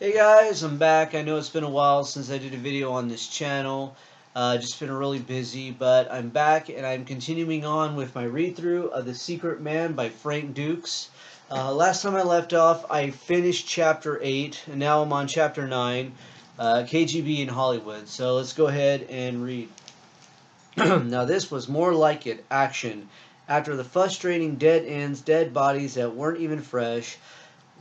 Hey guys, I'm back. I know it's been a while since I did a video on this channel. Just been really busy, but I'm back and I'm continuing on with my read-through of The Secret Man by Frank Dux. Last time I left off, I finished Chapter 8, and now I'm on Chapter 9, KGB in Hollywood. So let's go ahead and read. Now this was more like it, action. After the frustrating dead ends, dead bodies that weren't even fresh,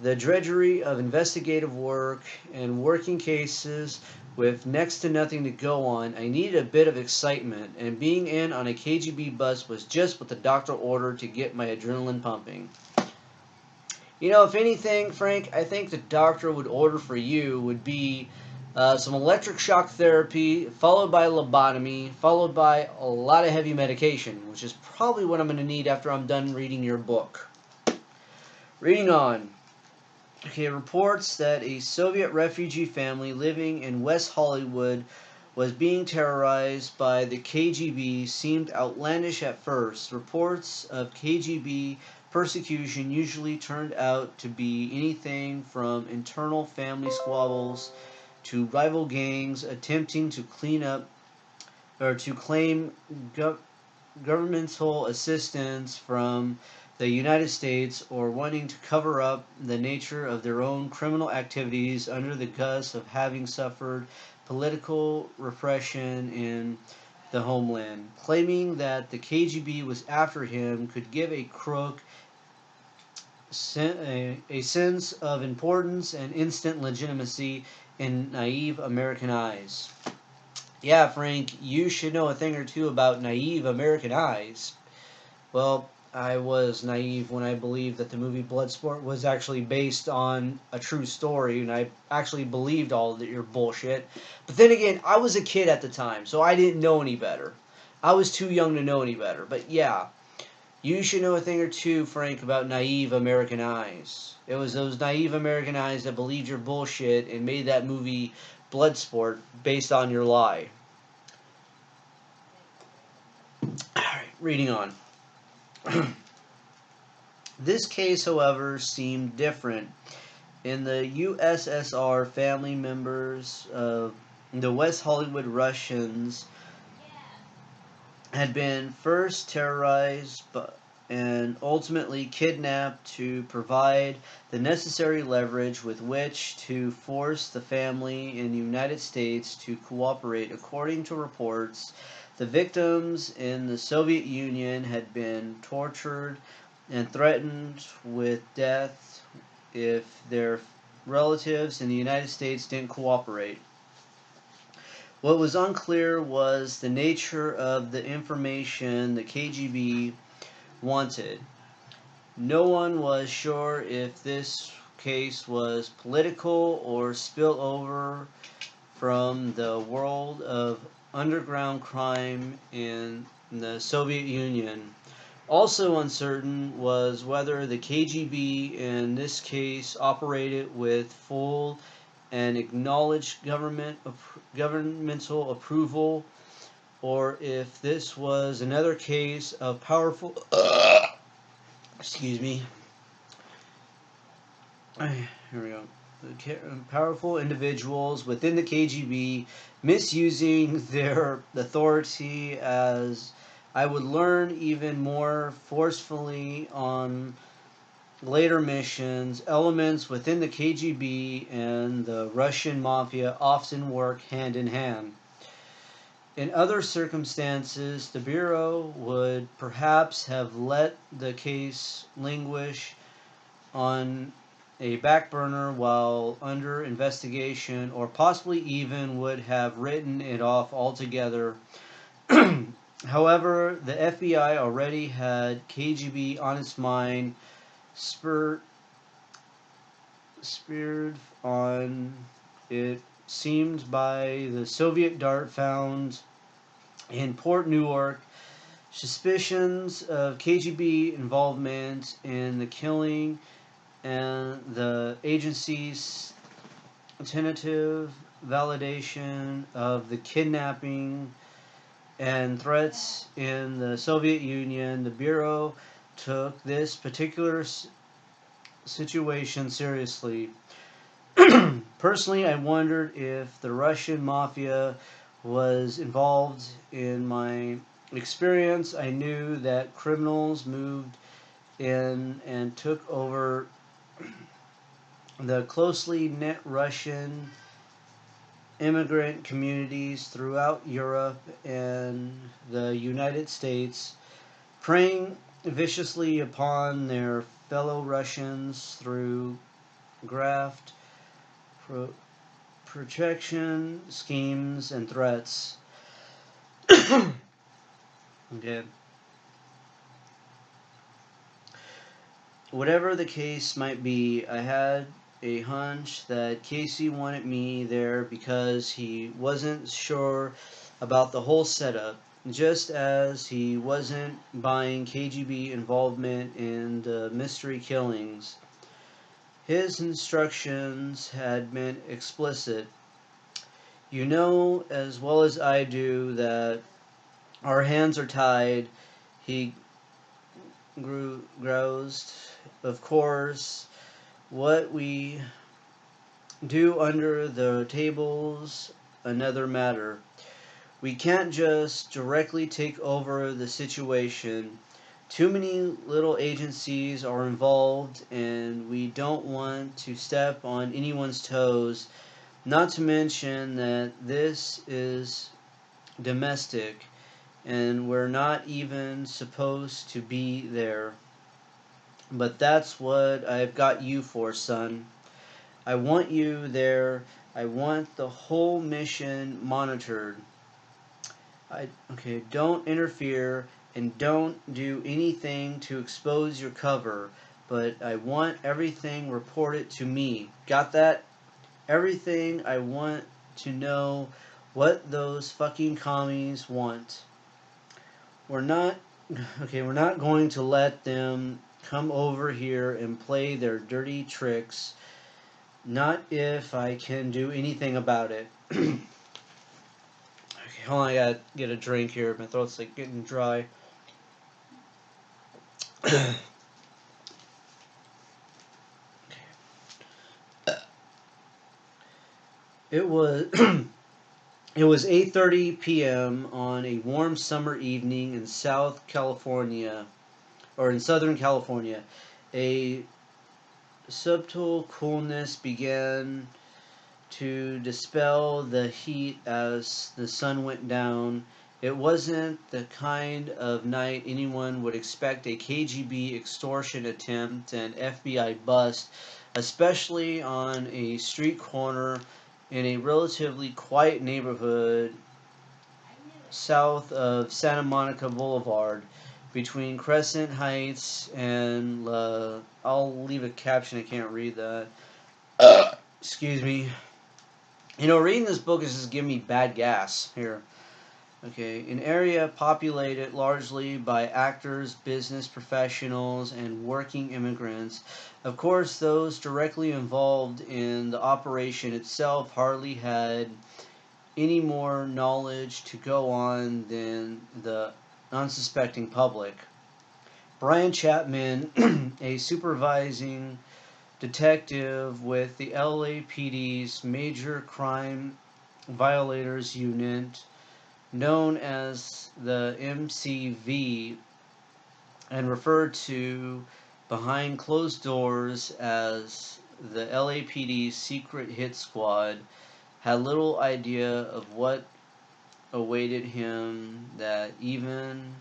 the drudgery of investigative work and working cases with next to nothing to go on, I needed a bit of excitement, and being in on a KGB bus was just what the doctor ordered to get my adrenaline pumping. You know, if anything, Frank, I think the doctor would order for you would be some electric shock therapy, followed by lobotomy, followed by a lot of heavy medication, which is probably what I'm going to need after I'm done reading your book. Reading on. Okay, reports that a Soviet refugee family living in West Hollywood was being terrorized by the KGB seemed outlandish at first. Reports of KGB persecution usually turned out to be anything from internal family squabbles to rival gangs attempting to clean up or to claim governmental assistance from the United States or wanting to cover up the nature of their own criminal activities under the guise of having suffered political repression in the homeland. Claiming that the KGB was after him could give a crook a sense of importance and instant legitimacy in naive American eyes. Yeah, Frank, you should know a thing or two about naive American eyes. Well, I was naive when I believed that the movie Bloodsport was actually based on a true story, and I actually believed all of your bullshit. But then again, I was a kid at the time, so I didn't know any better. I was too young to know any better. But yeah, you should know a thing or two, Frank, about naive American eyes. It was those naive American eyes that believed your bullshit and made that movie Bloodsport based on your lie. Alright, reading on. This case, however, seemed different. In the USSR, family members of the West Hollywood Russians had been first terrorized and ultimately kidnapped to provide the necessary leverage with which to force the family in the United States to cooperate. According to reports, the victims in the Soviet Union had been tortured and threatened with death if their relatives in the United States didn't cooperate. What was unclear was the nature of the information the KGB wanted. No one was sure if this case was political or spill over from the world of underground crime in the Soviet Union. Also uncertain was whether the KGB in this case operated with full and acknowledged governmental approval, or if this was another case of powerful excuse me. Here we go. Powerful individuals within the KGB misusing their authority, as I would learn even more forcefully on later missions. Elements within the KGB and the Russian mafia often work hand in hand. In other circumstances, the Bureau would perhaps have let the case languish on a back burner while under investigation, or possibly even would have written it off altogether. However, the FBI already had KGB on its mind, spurred on, it seemed, by the Soviet dart found in Port Newark, suspicions of KGB involvement in the killing, and the agency's tentative validation of the kidnapping and threats in the Soviet Union. The Bureau took this particular situation seriously. Personally, I wondered if the Russian mafia was involved in my experience. I knew that criminals moved in and took over the closely knit Russian immigrant communities throughout Europe and the United States, preying viciously upon their fellow Russians through graft, protection schemes, and threats. Okay. Whatever the case might be, I had a hunch that Casey wanted me there because he wasn't sure about the whole setup, just as he wasn't buying KGB involvement in the mystery killings. His instructions had been explicit. You know as well as I do that our hands are tied. He groused. Of course, what we do under the table's another matter. We can't just directly take over the situation. Too many little agencies are involved, and we don't want to step on anyone's toes. Not to mention that this is domestic, and we're not even supposed to be there. But that's what I've got you for, son. I want you there. I want the whole mission monitored. Okay, don't interfere and don't do anything to expose your cover, but I want everything reported to me. Got that? Everything. I want to know what those fucking commies want. We're not we're not going to let them come over here and play their dirty tricks. Not if I can do anything about it. Okay, hold on, I gotta get a drink here. My throat's like getting dry. It was it was 8:30 p.m. on a warm summer evening in South California, or in Southern California. A subtle coolness began to dispel the heat as the sun went down. It wasn't the kind of night anyone would expect a KGB extortion attempt and FBI bust, especially on a street corner in a relatively quiet neighborhood south of Santa Monica Boulevard between Crescent Heights and I'll leave a caption, I can't read that. Excuse me. You know, reading this book is just giving me bad gas here. Okay, an area populated largely by actors, business professionals, and working immigrants. Of course, those directly involved in the operation itself hardly had any more knowledge to go on than the unsuspecting public. Brian Chapman, a supervising detective with the LAPD's Major Crime Violators Unit, known as the MCV, and referred to behind closed doors as the LAPD's Secret Hit Squad, had little idea of what awaited him that evening.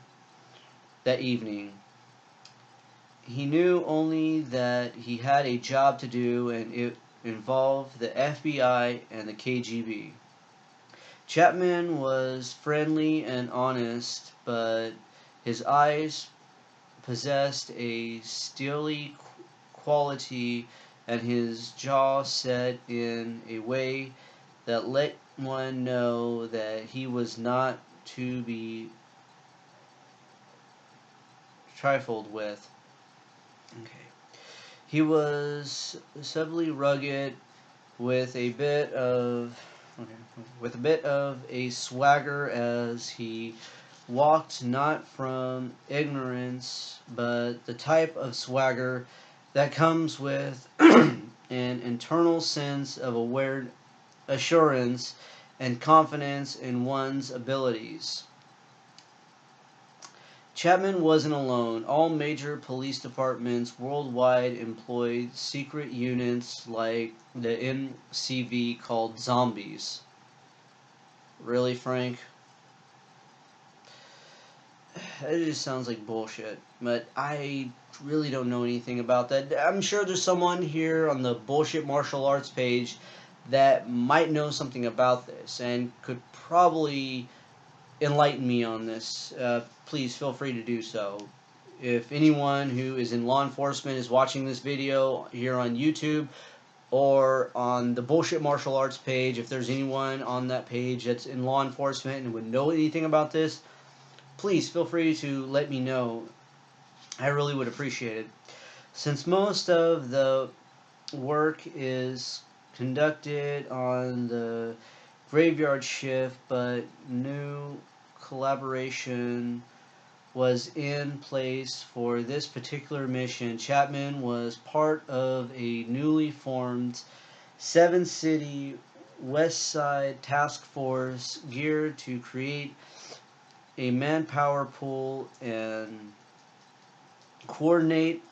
He knew only that he had a job to do, and it involved the FBI and the KGB. Chapman was friendly and honest, but his eyes possessed a steely quality, and his jaw set in a way that let one know that he was not to be trifled with. Okay. He was subtly rugged, with a bit of a swagger as he walked, not from ignorance, but the type of swagger that comes with an internal sense of assurance and confidence in one's abilities. Chapman wasn't alone. All major police departments worldwide employed secret units like the MCV called zombies. Really, Frank? It just sounds like bullshit. But I really don't know anything about that. I'm sure there's someone here on the Bullshit Martial Arts page that might know something about this and could probably enlighten me on this. Please feel free to do so. If anyone who is in law enforcement is watching this video here on YouTube or on the Bullshit Martial Arts page, if there's anyone on that page that's in law enforcement and would know anything about this, please feel free to let me know. I really would appreciate it. Since most of the work is conducted on the graveyard shift, but new collaboration was in place for this particular mission, Chapman was part of a newly formed 7-city West Side task force geared to create a manpower pool and coordinate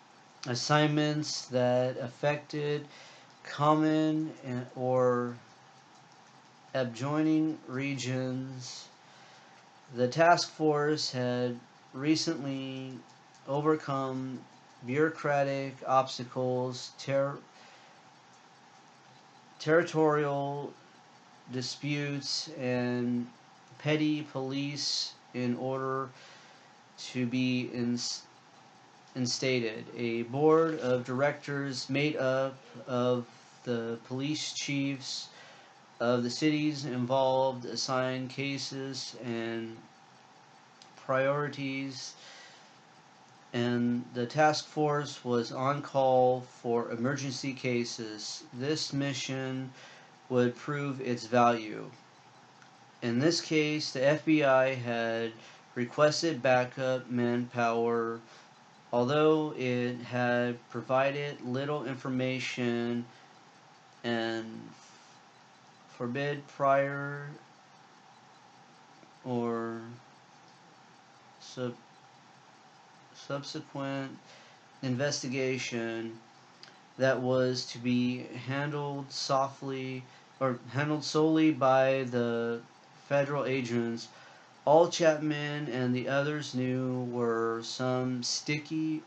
assignments that affected common or adjoining regions. The task force had recently overcome bureaucratic obstacles, territorial disputes, and petty police in order to be instated. A board of directors made up of the police chiefs of the cities involved assigned cases and priorities, and the task force was on call for emergency cases. This mission would prove its value. In this case, the FBI had requested backup manpower, although it had provided little information and forbid prior or subsequent investigation that was to be handled solely by the federal agents. All Chapman and the others knew were some sketchy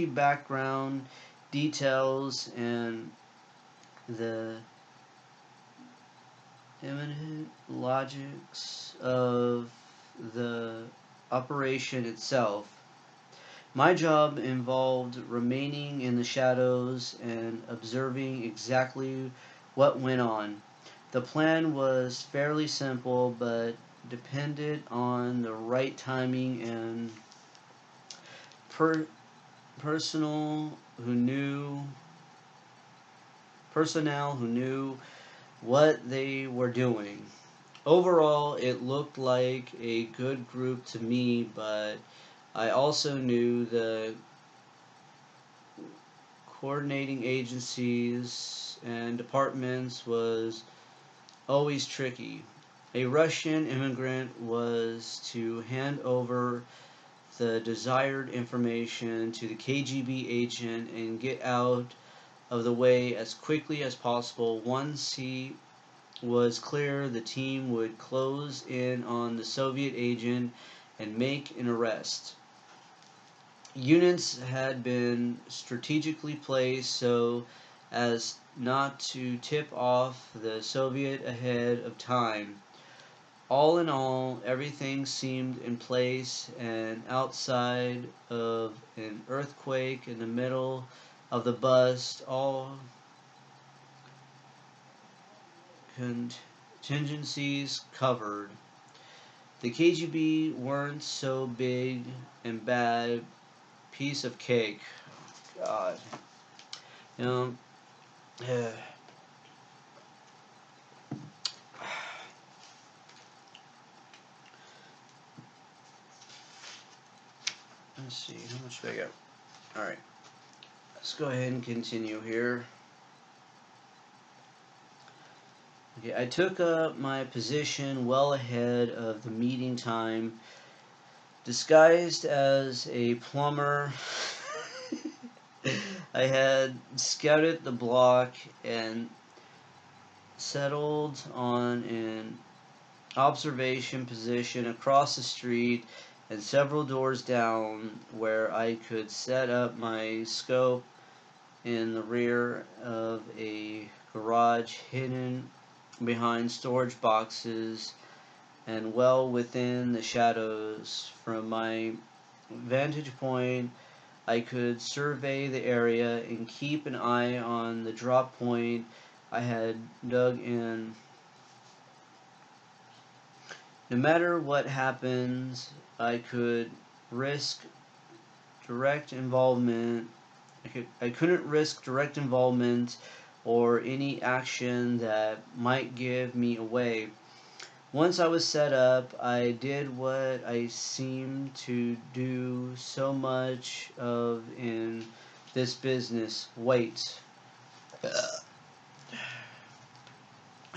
background details and the imminent logics of the operation itself. My job involved remaining in the shadows and observing exactly what went on. The plan was fairly simple, but depended on the right timing and personnel who knew what they were doing. Overall, it looked like a good group to me, but I also knew the coordinating agencies and departments was always tricky. A Russian immigrant was to hand over the desired information to the KGB agent and get out of the way as quickly as possible. Once he was clear, the team would close in on the Soviet agent and make an arrest. Units had been strategically placed so as not to tip off the Soviet ahead of time. All in all, everything seemed in place, and outside of an earthquake in the middle of the bust, all contingencies covered. The KGB weren't so big and bad. Piece of cake. God. You know, let's see, how much do I got? Alright. let's go ahead and continue here. Okay, I took up my position well ahead of the meeting time, disguised as a plumber. I had scouted the block and settled on an observation position across the street and several doors down where I could set up my scope in the rear of a garage hidden behind storage boxes and well within the shadows. From my vantage point, I could survey the area and keep an eye on the drop point I had dug in. No matter what happens, I could risk direct involvement. I couldn't risk direct involvement or any action that might give me away. Once I was set up, I did what I seemed to do so much of in this business. Wait. I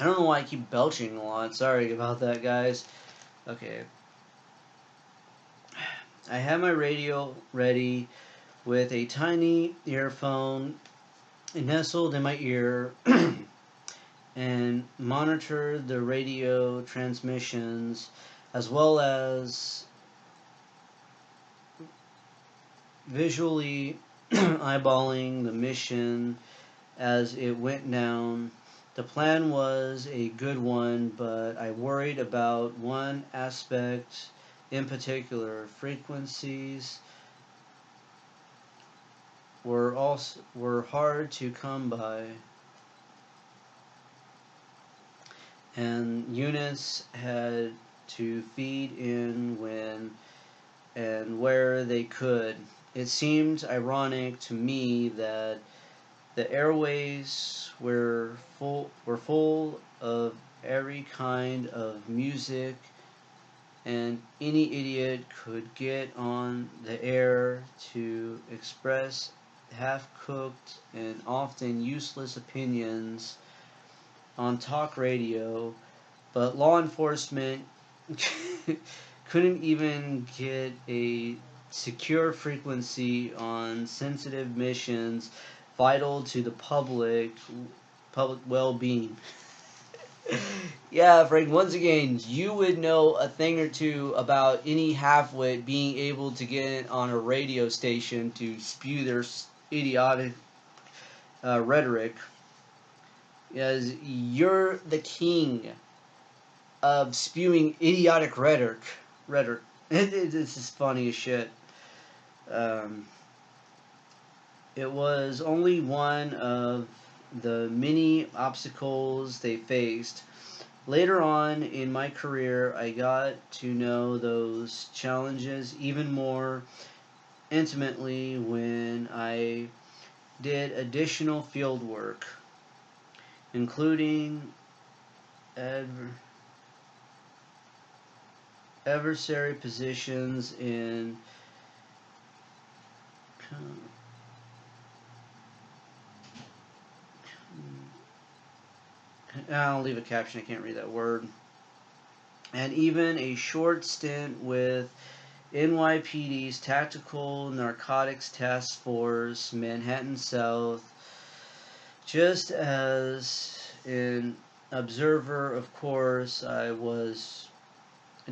don't know why I keep belching a lot. Sorry about that, guys. Okay. I had my radio ready with a tiny earphone nestled in my ear and monitored the radio transmissions as well as visually eyeballing the mission as it went down. The plan was a good one, but I worried about one aspect in particular. Frequencies were hard to come by, and units had to feed in when and where they could. It seemed ironic to me that the airways were full of every kind of music, and any idiot could get on the air to express half-cooked and often useless opinions on talk radio, but law enforcement couldn't even get a secure frequency on sensitive missions vital to the public well-being. Yeah, Frank, once again, you would know a thing or two about any halfwit being able to get on a radio station to spew their idiotic rhetoric. As you're the king of spewing idiotic rhetoric. This is funny as shit. It was only one of the many obstacles they faced. Later on in my career, I got to know those challenges even more intimately when I did additional field work, including adversary positions in I'll leave a caption, I can't read that word. And even a short stint with NYPD's Tactical Narcotics Task Force, Manhattan South. Just as an observer, of course, I was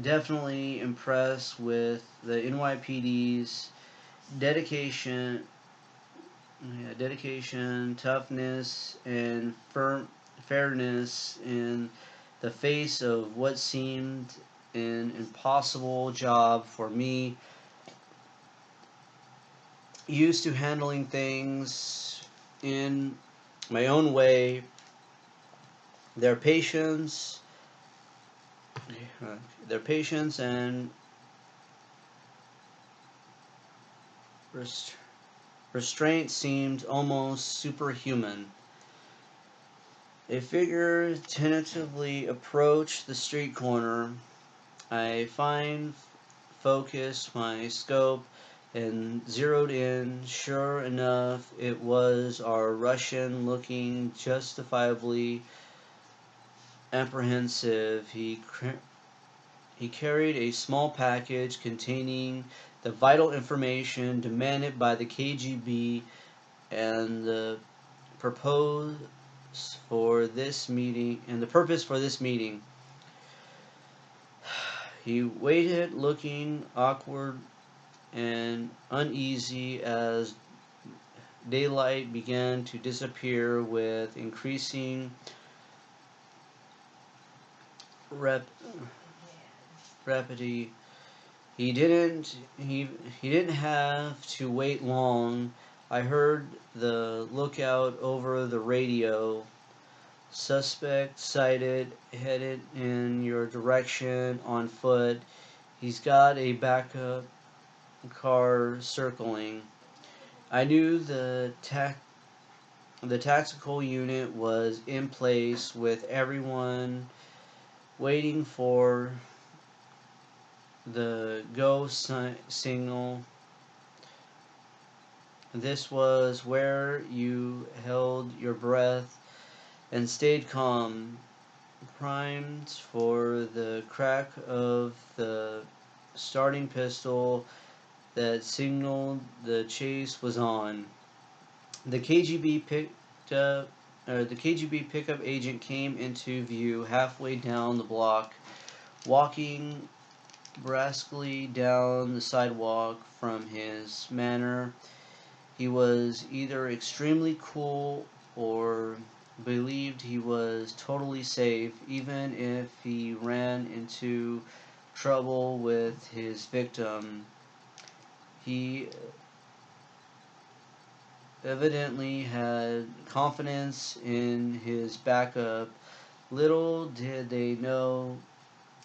definitely impressed with the NYPD's dedication, toughness, and fairness in the face of what seemed an impossible job for me. Used to handling things in my own way. Their patience, and restraint seemed almost superhuman. A figure tentatively approached the street corner. I focused my scope and zeroed in. Sure enough, it was our Russian, looking justifiably apprehensive. He carried a small package containing the vital information demanded by the KGB and the purpose for this meeting. He waited, looking awkward and uneasy as daylight began to disappear with increasing rapidity. He didn't have to wait long. I heard the lookout over the radio. Suspect sighted, headed in your direction on foot. He's got a backup car circling. I knew the tactical unit was in place with everyone waiting for the go signal. This was where you held your breath and stayed calm, primed for the crack of the starting pistol that signaled the chase was on. The KGB pickup agent came into view halfway down the block, walking briskly down the sidewalk. From his manner, he was either extremely cool or believed he was totally safe, even if he ran into trouble with his victim. He evidently had confidence in his backup. Little did they know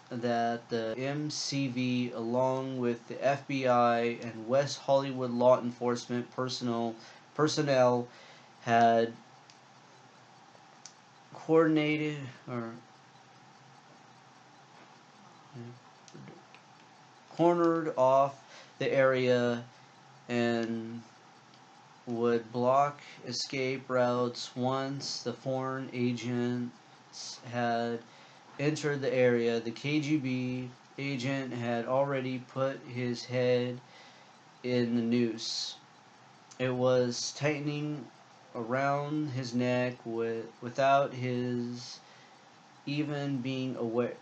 that the MCV, along with the FBI and West Hollywood law enforcement personnel, had coordinated or cornered off the area and would block escape routes once the foreign agents had entered the area. The KGB agent had already put his head in the noose. It was tightening around his neck without his even being aware.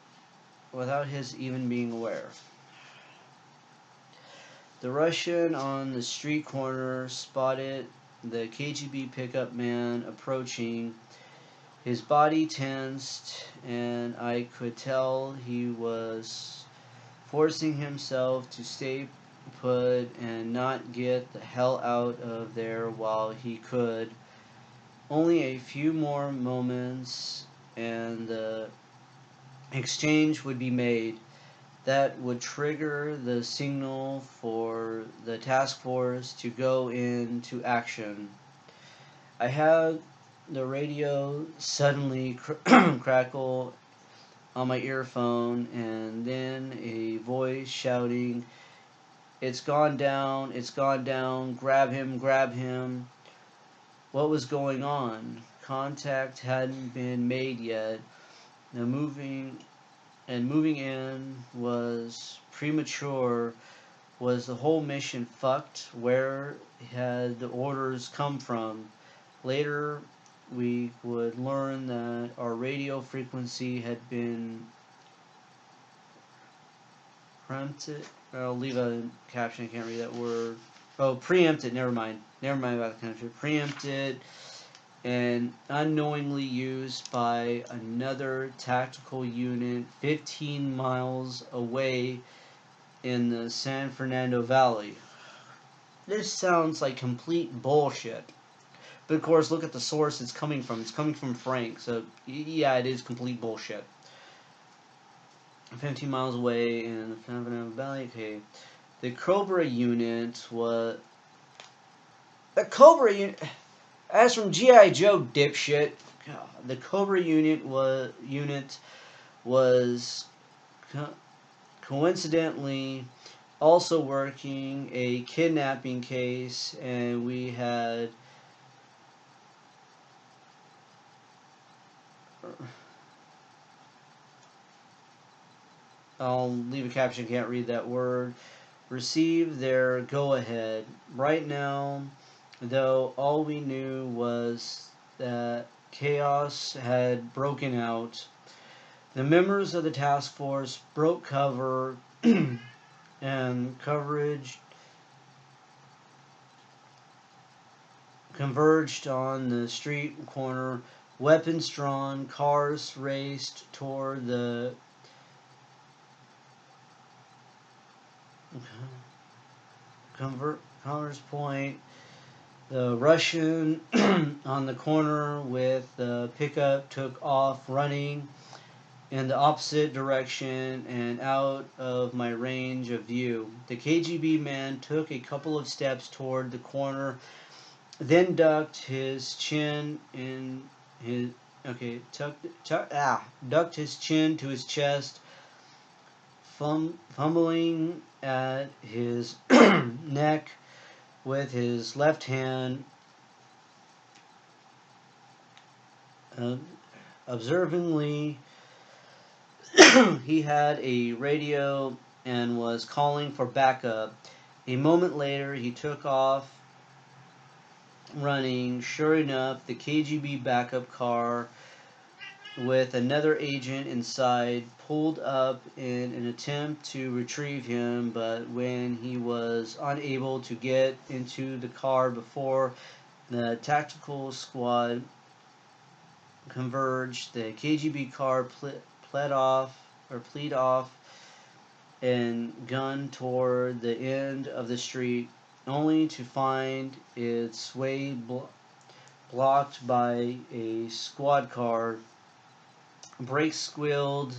The Russian on the street corner spotted the KGB pickup man approaching. His body tensed, and I could tell he was forcing himself to stay put and not get the hell out of there while he could. Only a few more moments and the exchange would be made. That would trigger the signal for the task force to go into action. I had the radio suddenly crackle on my earphone, and then a voice shouting, it's gone down, grab him, grab him." What was going on? Contact hadn't been made yet. The moving in was premature. Was the whole mission fucked? Where had the orders come from? Later, we would learn that our radio frequency had been preempted. I'll leave a caption, I can't read that word. Oh, preempted, never mind. Never mind about the country. Preempted and unknowingly used by another tactical unit 15 miles away in the San Fernando Valley. This sounds like complete bullshit. But of course, look at the source it's coming from. It's coming from Frank, so yeah, it is complete bullshit. 15 miles away in the San Fernando Valley. Okay. The Cobra unit was... The Cobra unit... As from G.I. Joe, dipshit. God, the Cobra unit was coincidentally also working a kidnapping case, and we had I'll leave a caption, can't read that word, received their go-ahead. Right now, though, all we knew was that chaos had broken out. The members of the task force broke cover and coverage converged on the street corner. Weapons drawn, cars raced toward the Commerce Point. The Russian on the corner with the pickup took off running in the opposite direction and out of my range of view. The KGB man took a couple of steps toward the corner, then ducked his chin in his ducked his chin to his chest, fumbling at his neck with his left hand. Observingly, he had a radio and was calling for backup. A moment later, he took off running. Sure enough, the KGB backup car with another agent inside pulled up in an attempt to retrieve him, but when he was unable to get into the car before the tactical squad converged, the KGB car pleed off and gunned toward the end of the street, only to find its way blocked by a squad car. Brakes squealed,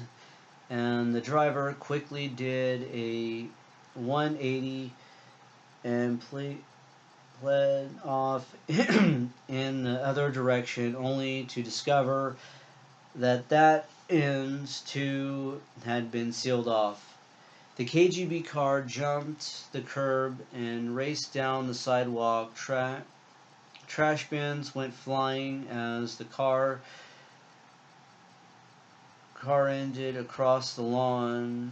and the driver quickly did a 180 and fled off in the other direction, only to discover that ends too had been sealed off. The KGB car jumped the curb and raced down the sidewalk. Trash bins went flying as the car ended across the lawn,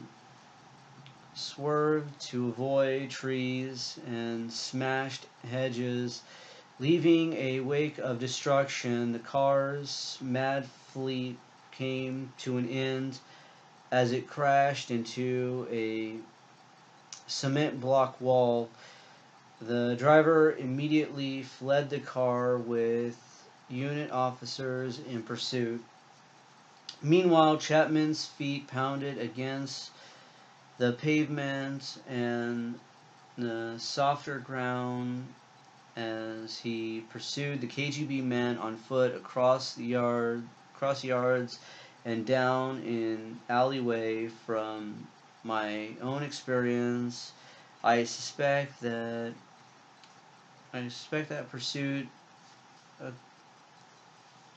swerved to avoid trees, and smashed hedges, leaving a wake of destruction. The car's mad fleet came to an end as it crashed into a cement block wall. The driver immediately fled the car with unit officers in pursuit. Meanwhile, Chapman's feet pounded against the pavement and the softer ground as he pursued the KGB man on foot across yards and down an alleyway. From my own experience, I suspect that pursuit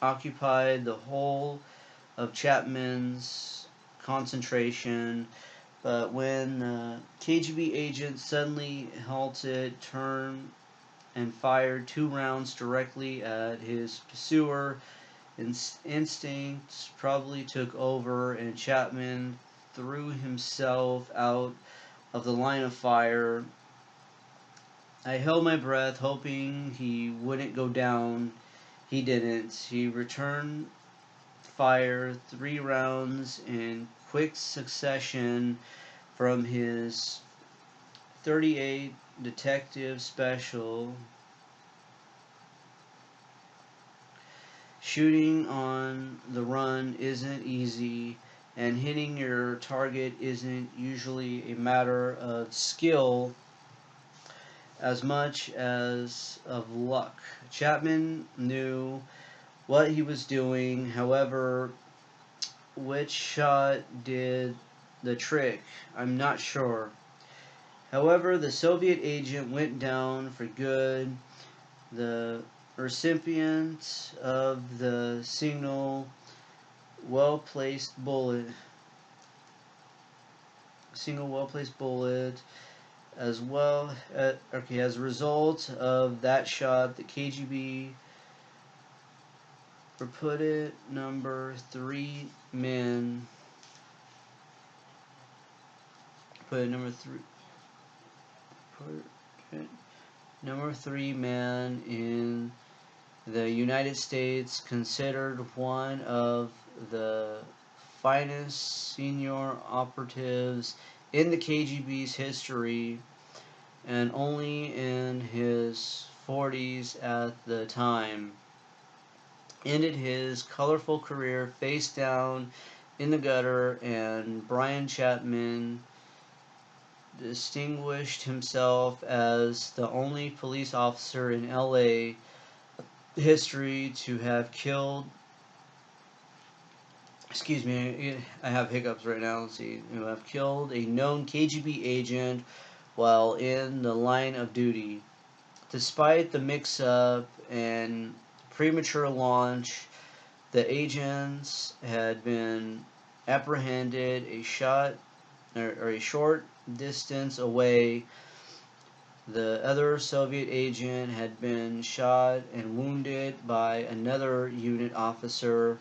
occupied the whole of Chapman's concentration. But when the KGB agent suddenly halted, turned, and fired 2 rounds directly at his pursuer, instincts probably took over, and Chapman threw himself out of the line of fire. I held my breath, hoping he wouldn't go down. He didn't. He returned fire 3 rounds in quick succession from his .38 Detective Special. Shooting on the run isn't easy, and hitting your target isn't usually a matter of skill as much as of luck. Chapman knew what he was doing. However, which shot did the trick, I'm not sure. However, the Soviet agent went down for good. The recipient of the well-placed bullet as well. Okay, as a result of that shot, the KGB reported number 3 men. Put number 3. Put number 3 man in the United States, considered one of the finest senior operatives in the KGB's history, and only in his 40s at the time, ended his colorful career face down in the gutter, and Brian Chapman distinguished himself as the only police officer in LA history to have killed, excuse me, I have hiccups right now, let's see, who have killed a known KGB agent while in the line of duty. Despite the mix-up and premature launch, the agents had been apprehended a short distance away. The other Soviet agent had been shot and wounded by another unit officer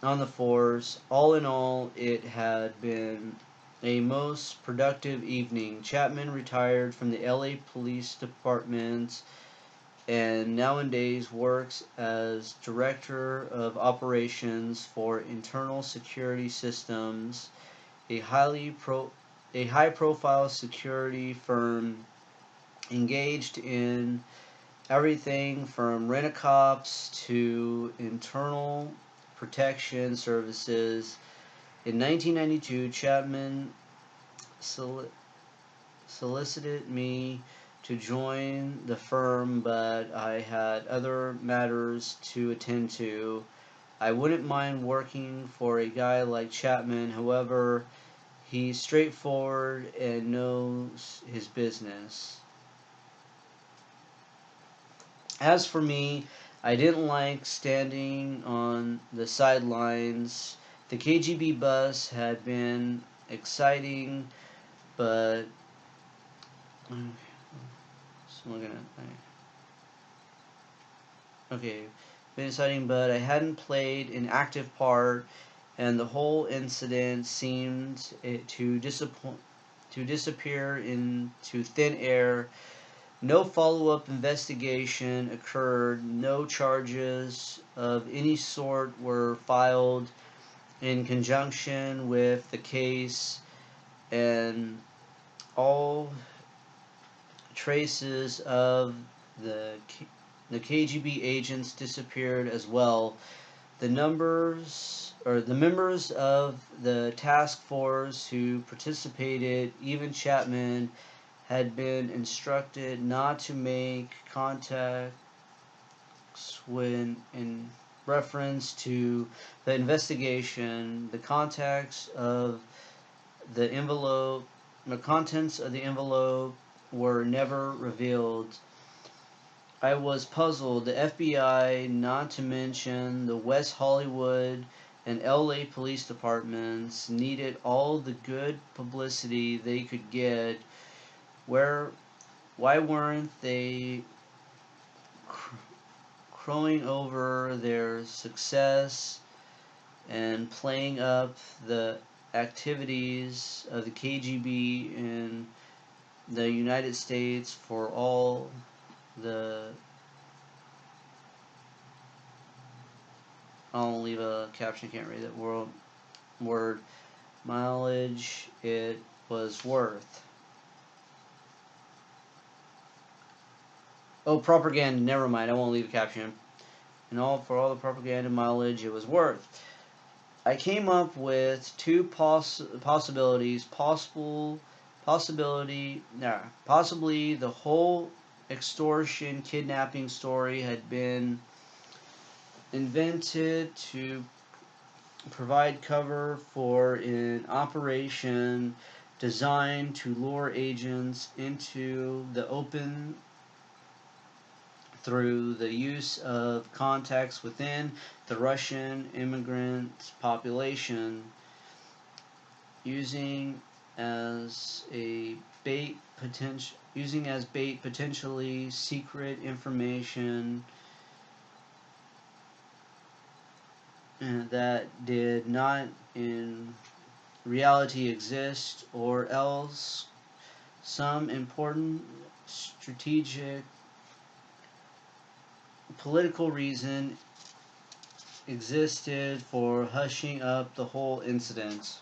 on the force. All in all, it had been a most productive evening. Chapman retired from the LA Police Department and nowadays works as Director of Operations for Internal Security Systems, a high-profile security firm engaged in everything from rent-a-cops to internal protection services. In 1992, Chapman solicited me to join the firm, but I had other matters to attend to. I wouldn't mind working for a guy like Chapman. However, he's straightforward and knows his business. As for me, I didn't like standing on the sidelines. The KGB bus had been exciting, but been exciting, but I hadn't played an active part, and the whole incident seemed to disappear into thin air. No follow-up investigation occurred. No charges of any sort were filed in conjunction with the case, and all traces of the KGB agents disappeared as well. The members of the task force who participated, even Chapman, had been instructed not to make contacts when in reference to the investigation. The contents of the envelope were never revealed. I was puzzled. The FBI, not to mention the West Hollywood and LA police departments, needed all the good publicity they could get. Why weren't they crowing over their success and playing up the activities of the KGB in the United States for all the... I'll leave a caption, I can't read that word mileage it was worth. Oh, propaganda, never mind, I won't leave a caption. And for all the propaganda mileage it was worth. I came up with two possibilities. Possibly the whole extortion kidnapping story had been invented to provide cover for an operation designed to lure agents into the open through the use of contacts within the Russian immigrant population, using as a bait, using as bait potentially secret information that did not in reality exist, or else some important strategic political reason existed for hushing up the whole incident.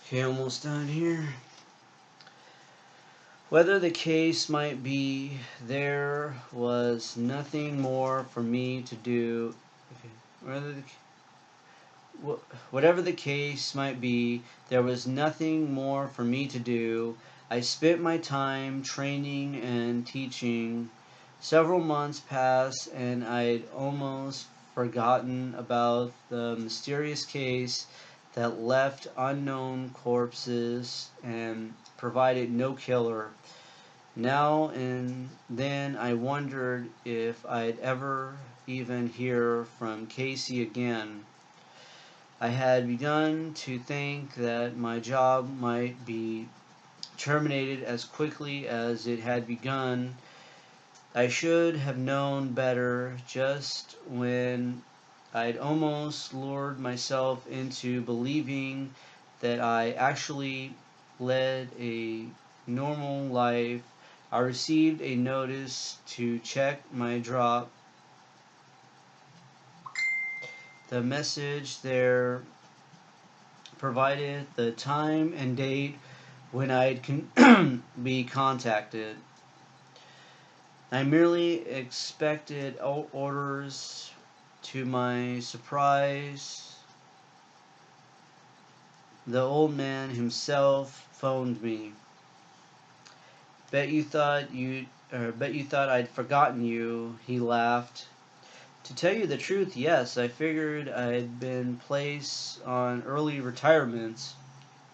Okay, almost done here. Whether the case might be, there was nothing more for me to do. Okay. Whatever the case might be, there was nothing more for me to do. I spent my time training and teaching. Several months passed, and I'd almost forgotten about the mysterious case that left unknown corpses and provided no killer. Now and then I wondered if I'd ever even hear from Casey again. I had begun to think that my job might be terminated as quickly as it had begun. I should have known better just when I'd almost lured myself into believing that I actually led a normal life. I received a notice to check my drop. The message there provided the time and date when I'd be contacted. I merely expected orders. To my surprise, the old man himself phoned me. Bet you thought I'd forgotten you, he laughed. To tell you the truth, yes, I figured I'd been placed on early retirement.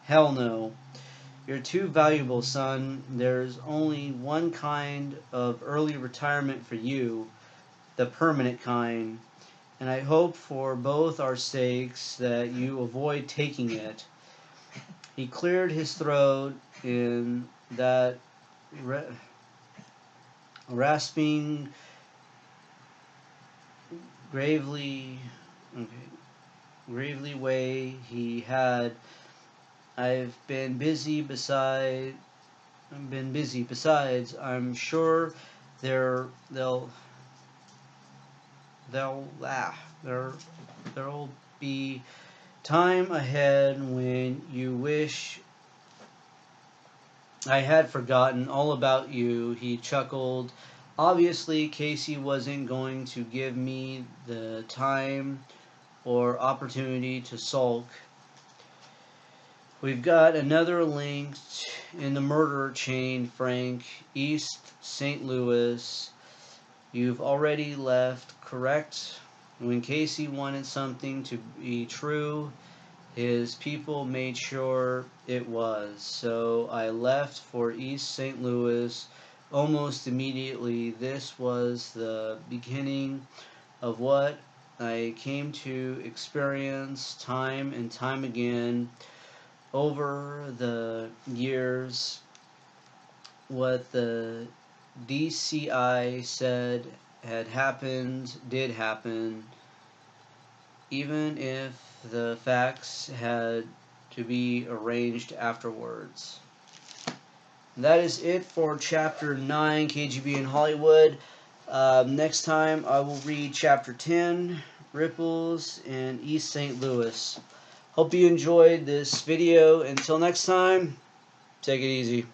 Hell no. You're too valuable, son. There's only one kind of early retirement for you, the permanent kind. And I hope for both our sakes that you avoid taking it. He cleared his throat in that rasping, gravely way he had. I've been busy. Besides, I'm sure there'll be time ahead when you wish I had forgotten all about you, he chuckled. Obviously, Casey wasn't going to give me the time or opportunity to sulk. We've got another link in the murder chain, Frank. East St. Louis. You've already left, correct? When Casey wanted something to be true, his people made sure it was. So I left for East St. Louis almost immediately. This was the beginning of what I came to experience time and time again over the years. What the DCI said had happened did happen, even if the facts had to be arranged afterwards. That is it for Chapter 9, KGB in Hollywood. Next time I will read Chapter 10, Ripples in East St. Louis. Hope you enjoyed this video. Until next time, take it easy.